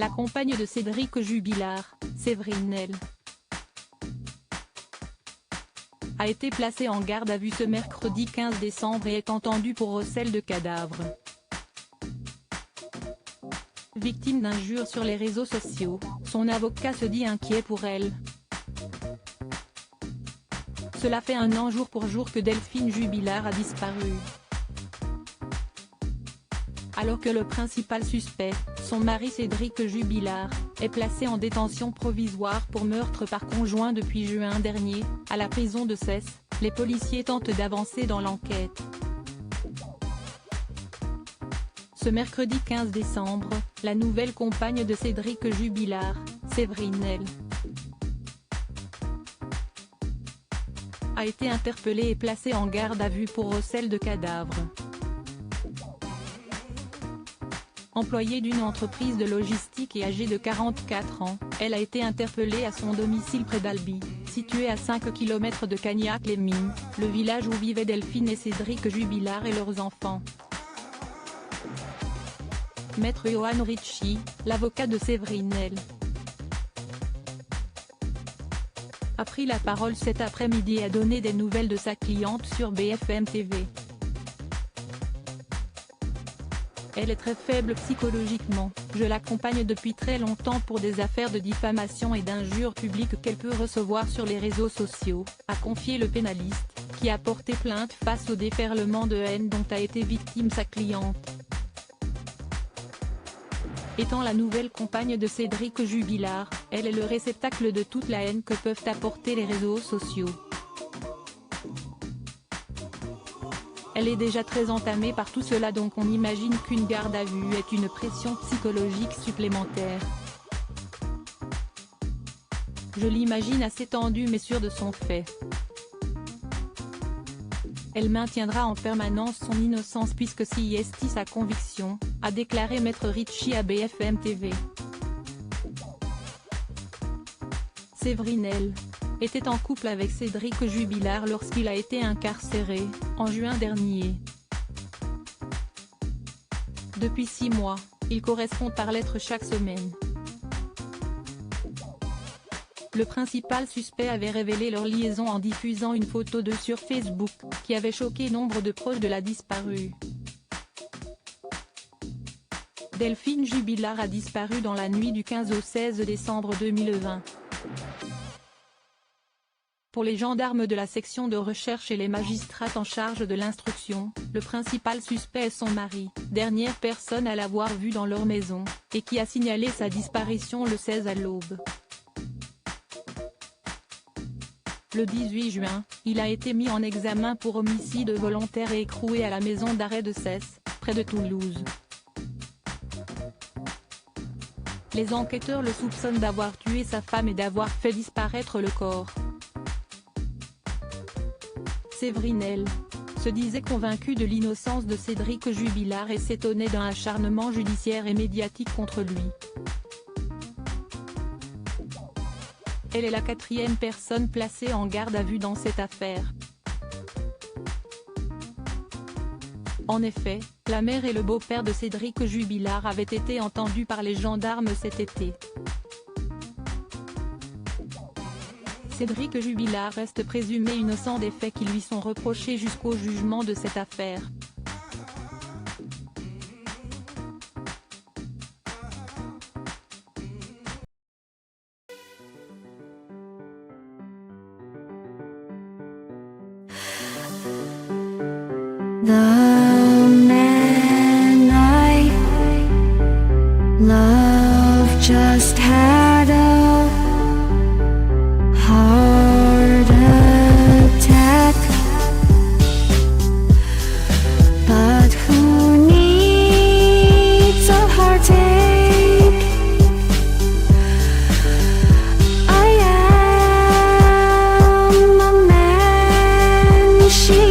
La compagne de Cédric Jubilard, Séverine L, a été placée en garde à vue ce mercredi 15 décembre et est entendue pour recel de cadavres. Victime d'injures sur les réseaux sociaux, son avocat se dit inquiet pour elle. Cela fait 1 an jour pour jour que Delphine Jubilard a disparu. Alors que le principal suspect, son mari Cédric Jubilard, est placé en détention provisoire pour meurtre par conjoint depuis juin dernier, à la prison de Cesse, les policiers tentent d'avancer dans l'enquête. Ce mercredi 15 décembre, la nouvelle compagne de Cédric Jubilard, Séverine L, a été interpellée et placée en garde à vue pour recel de cadavres. Employée d'une entreprise de logistique et âgée de 44 ans, elle a été interpellée à son domicile près d'Albi, situé à 5 km de Cagnac-les-Mines, le village où vivaient Delphine et Cédric Jubilard et leurs enfants. Maître Johan Ricci, l'avocat de Séverine L, a pris la parole cet après-midi et a donné des nouvelles de sa cliente sur BFM TV. Elle est très faible psychologiquement, je l'accompagne depuis très longtemps pour des affaires de diffamation et d'injures publiques qu'elle peut recevoir sur les réseaux sociaux, a confié le pénaliste, qui a porté plainte face au déferlement de haine dont a été victime sa cliente. Étant la nouvelle compagne de Cédric Jubilard, elle est le réceptacle de toute la haine que peuvent apporter les réseaux sociaux. Elle est déjà très entamée par tout cela, donc on imagine qu'une garde à vue est une pression psychologique supplémentaire. Je l'imagine assez tendue mais sûre de son fait. Elle maintiendra en permanence son innocence puisque si est sa conviction, a déclaré Maître Ricci à BFM TV. Séverine L était en couple avec Cédric Jubilard lorsqu'il a été incarcéré, en juin dernier. Depuis 6 mois, ils correspondent par lettre chaque semaine. Le principal suspect avait révélé leur liaison en diffusant une photo d'eux sur Facebook, qui avait choqué nombre de proches de la disparue. Delphine Jubilard a disparu dans la nuit du 15 au 16 décembre 2020. Pour les gendarmes de la section de recherche et les magistrats en charge de l'instruction, le principal suspect est son mari, dernière personne à l'avoir vue dans leur maison, et qui a signalé sa disparition le 16 à l'aube. Le 18 juin, il a été mis en examen pour homicide volontaire et écroué à la maison d'arrêt de Cesse, près de Toulouse. Les enquêteurs le soupçonnent d'avoir tué sa femme et d'avoir fait disparaître le corps. Séverine L se disait convaincue de l'innocence de Cédric Jubilard et s'étonnait d'un acharnement judiciaire et médiatique contre lui. Elle est la 4e personne placée en garde à vue dans cette affaire. En effet, la mère et le beau-père de Cédric Jubilard avaient été entendus par les gendarmes cet été. Cédric Jubilard reste présumé innocent des faits qui lui sont reprochés jusqu'au jugement de cette affaire. The man I love just had a heart attack, but who needs a heartache? I am a man she